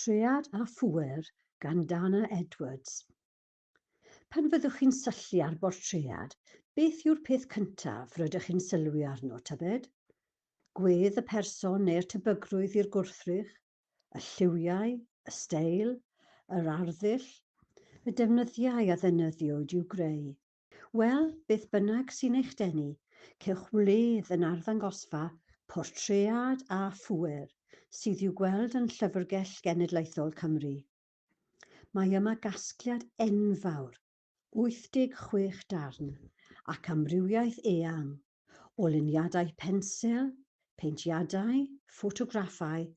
Portread a Phŵer gan Dyma Edwards. Pan fyddwch chi'n syllu ar bortread, beth yw'r peth cyntaf rydych chi'n sylwi arno, tybed? Gwedd y person neu'r tebygrwydd i'r gwrthrych, y lliwiau, y steil, yr arddull, y defnyddiau a ddefnyddiwyd i'w greu. Wel, beth bynnag sy'n eich denu, cewch wledd yn arddangosfa Portread a Phŵer sydd i'w gweld yn Llyfrgell Genedlaethol Cymru. Mae yma gasgliad enfawr, 86 darn, ac amrywiaeth eang, o luniadau pensil, peintiadau, ffotograffau,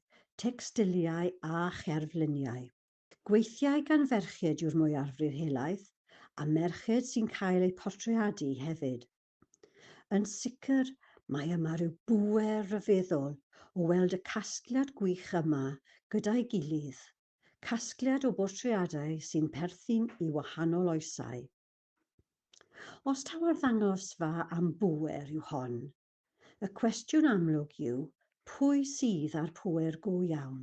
tecstiliau a cherfluniau. Gweithiau gan ferched yw'r mwyafrif helaeth, a merched sy'n cael eu portreadu hefyd. Yn sicr, mae yma rhyw bŵer rhyfeddol o weld y casgliad gwych yma gyda'i gilydd, casgliad o bortreadau sy'n perthyn i wahanol oesau. Os taw arddangosfa am bŵer yw hon, y cwestiwn amlwg yw pwy sydd â'r pŵer go iawn?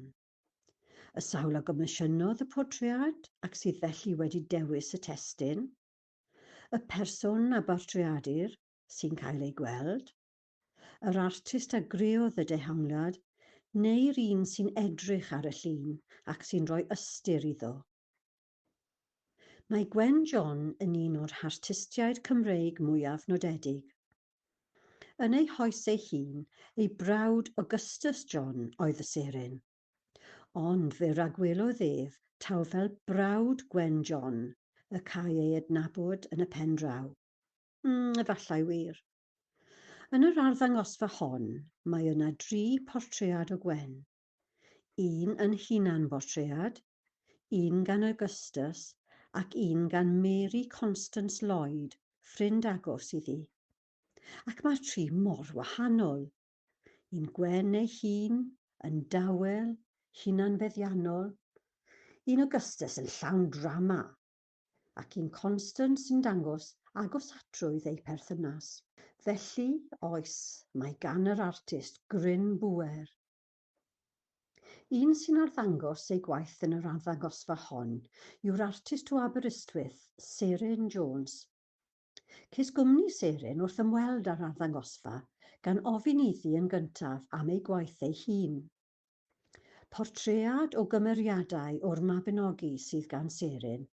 Y sawl a gomisiynodd y portread ac sydd felly wedi dewis y testun, y person a bortreadur sy'n cael ei gweld, yr artist a greodd y dehongliad, neu'r un sy'n edrych ar y llun ac sy'n rhoi ystyr iddo. Mae Gwen John yn un o'r artistiaid Cymreig mwyaf nodedig. Yn ei hoes ei hun, ei brawd Augustus John oedd y seryn. Ond fe ragwelodd ef taw fel brawd Gwen John y cael ei adnabod yn y pen draw. Efallai wir. Yn yr arddangosfa hon, mae yna 3 portread o Gwen. Un yn hunan bortread, un gan Augustus ac un gan Mary Constance Lloyd, ffrind agos iddi. Ac mae'r 3 mor wahanol. Un Gwen ei hun, yn dawel, hunanfeddiannol, un Augustus yn llawn drama, ac un Constance yn dangos agosatrwydd ei perthynas. Felly, oes, mae gan yr artist gryn bŵer. Un sy'n arddangos ei gwaith yn yr arddangosfa hon yw'r artist o Aberystwyth, Seryn Jones. Ces gwmni Seryn wrth ymweld â'r arddangosfa gan ofyn iddi yn gyntaf am ei gwaith ei hun. Portread o gymeriadau o'r Mabinogi sydd gan Seryn,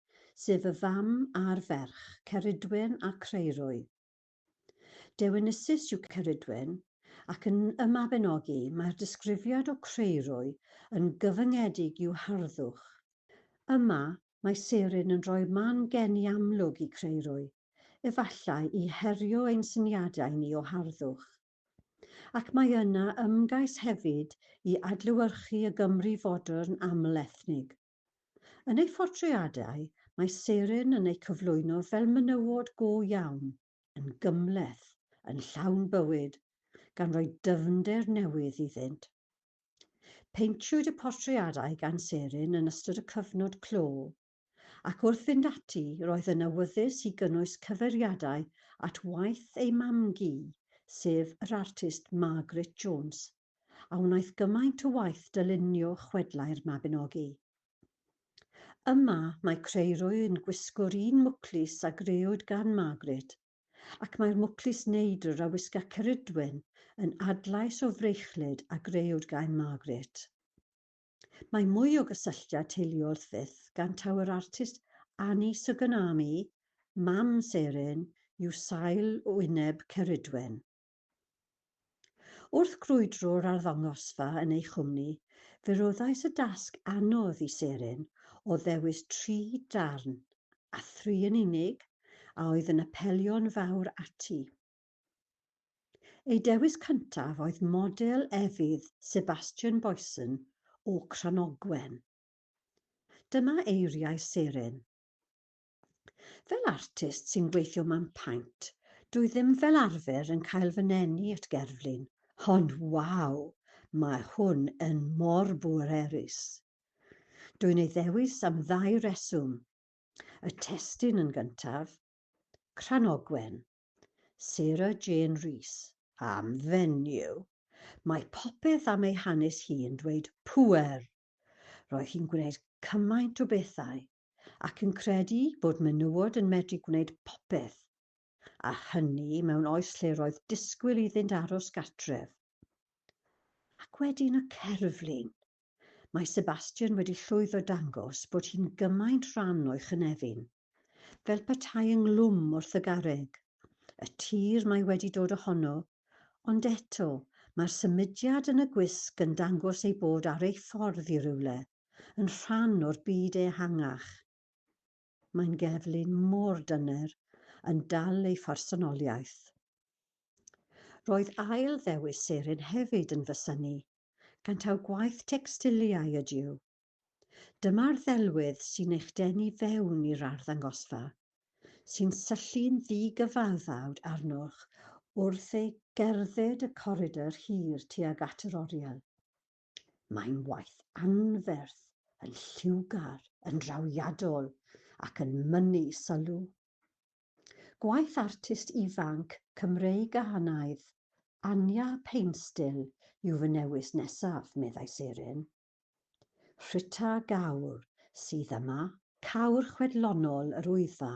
sef y fam a'r ferch, Ceridwen a Creirwy. Dewinisus yw Ceridwen, ac yn y Mabinogi mae'r disgrifiad o Creirwy yn gyfyngedig i'w harddwch. Yma mae Seryn yn rhoi man geni amlwg i Creirwy, efallai i herio ein syniadau ni o harddwch. Ac mae yna ymgais hefyd i adlewyrchu y Gymru fodern amlethnig. Yn ei ffortreadau, mae Seryn yn ei cyflwyno fel menywod go iawn, yn gymleth, yn llawn bywyd, gan roi dyfnder newydd iddynt. Peintiwyd y portreadau gan Seryn yn ystod y cyfnod clo, ac wrth fynd ati roedd yn awyddus i gynnwys cyfeiriadau at waith ei mam-gu, sef yr artist Margaret Jones, a wnaeth gymaint o waith dylunio chwedlau'r Mabinogi. Yma mae Creirwy yn gwisgo'r un mwclis a grewyd gan Margaret, ac mae'r mwclis neidr a wisga Ceridwen yn adlais o freichllyd a grewyd gan Margaret. Mae mwy o gysylltiad teuluol fydd gan taw yr artist Annie Suganami, mam Seryn, yw sail wyneb Ceridwen. Wrth grwydro'r arddangosfa yn ei chwmni, fe roddais y dasg anodd i Seryn o ddewis 3 darn, a 3 yn unig, a oedd yn apelio'n fawr ati. Ei dewis cyntaf oedd model efydd Sebastian Boysen o Cranogwen. Dyma eiriau Seryn. Fel artist sy'n gweithio mewn paent, dwi ddim fel arfer yn cael fy neni at gerflun, ond waw, mae hwn yn mor bwerus. Dwi'n ei ddewis am 2 reswm. Y testun yn gyntaf, Cranogwen, Sarah Jane Rhys, am fenyw. Mae popeth am ei hanes hi yn dweud pŵer. Roedd hi'n gwneud cymaint o bethau ac yn credu bod menywod yn medru gwneud popeth, a hynny mewn oes lle roedd disgwyl iddynt aros gartref. Ac wedyn y cerflun. Mae Sebastian wedi llwyddo dangos bod hi'n gymaint rhan o'i chynefin, fel petai ynglwm wrth y garreg. Y tir mae wedi dod ohono, ond eto mae'r symudiad yn y gwisg yn dangos ei bod ar ei ffordd i rywle, yn rhan o'r byd ehangach. Mae'n geflin mor dyner, yn dal ei phersonoliaeth. Roedd ail ddewis Serin hefyd yn fysynu, gan taw gwaith tecstiliau ydyw. Dyma'r ddelwydd sy'n eich denu fewn i'r arddangosfa, sy'n syllu'n ddigyfaddawd arnoch wrth ei gerdded y coridor hir tuag at yr oriel. Mae'n waith anferth, yn lliwgar, yn drawiadol ac yn mynnu sylw. Gwaith artist ifanc Cymreig a Hanaidd, Anya Painstill yw fy newis nesaf, meddai Serin. Rhita Gawr sydd yma, cawr chwedlonol yr Wyddfa,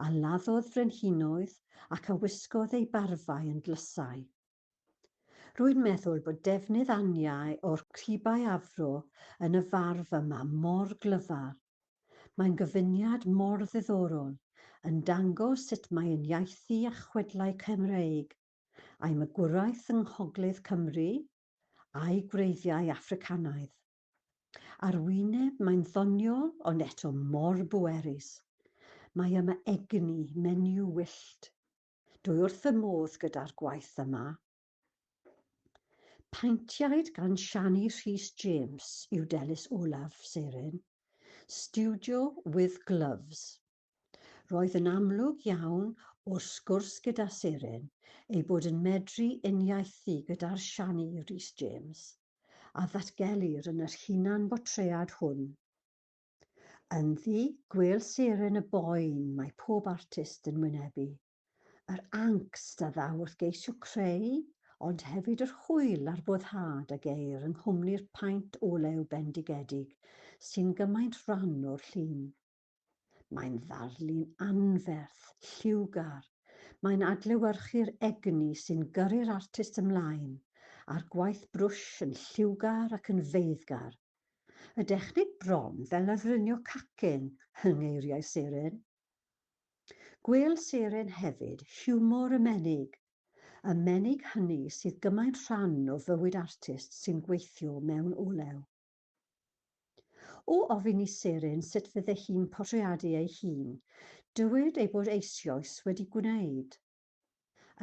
a laddodd frenhinoedd ac a wisgodd ei barfau yn dlysau. Rwy'n meddwl bod defnydd Aniau o'r cribau afro yn y farf yma mor glyfar. Mae'n gyfuniad mor ddiddorol, yn dangos sut mae'n iaethu a chwedlau Cymreig, a'i mygwraeth yng Ngogledd Cymru a'i gwreiddiau Africanaidd. Ar wyneb mae'n ddoniol ond eto mor bwerus. Mae yma egni menyw wyllt. Dwi wrth fy modd gyda'r gwaith yma. Paentiaid gan Siani Rhys James yw delys olaf Serin. Studio with gloves. Roedd yn amlwg iawn o'r sgwrs gyda Serin ei bod yn medru uniaethu gyda'r Siani Rhys James a ddatgelir yn yr hunan Portread hwn. Ynddi, gwel Serin y boen mae pob artist yn wynebu. Yr angst a ddaw wrth geisio creu, ond hefyd yr hwyl a'r boddhad a geir yng nghwmni'r paent olew bendigedig sy'n gymaint rhan o'r llun. Mae'n ddarlun anferth, lliwgar. Mae'n adlewyrchu'r egni sy'n gyrru'r artist ymlaen, a'r gwaith brwsh yn lliwgar ac yn feiddgar. Y dechneg bron fel addrynio cacen, yng ngeiriau Serin. Gwel Serin hefyd hiwmor y menig hynny sydd gymaint rhan o fywyd artist sy'n gweithio mewn olew. O ofyn i Serin sut fydde hi'n portreadu ei hun, dywed ei bod eisoes wedi gwneud.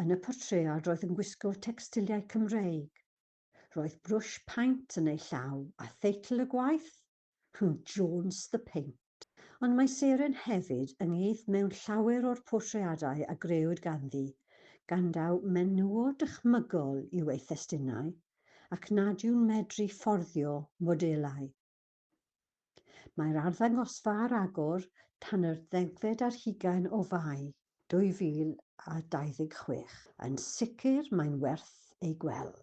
Yn y portread roedd yn gwisgo tecstiliau Cymreig. Roedd brwsh paent yn ei llaw a theitl y gwaith, Jones the Paint. Ond mae Serin hefyd yn eidd mewn llawer o'r portreadau a grewyd ganddi, gan daw menywod dychmygol yw ei thestunau, ac nad yw'n medru fforddio modelau. Mae'r arddangosfa ar agor tan yr 18 o Fai 2026. Yn sicr mae'n werth ei gweld.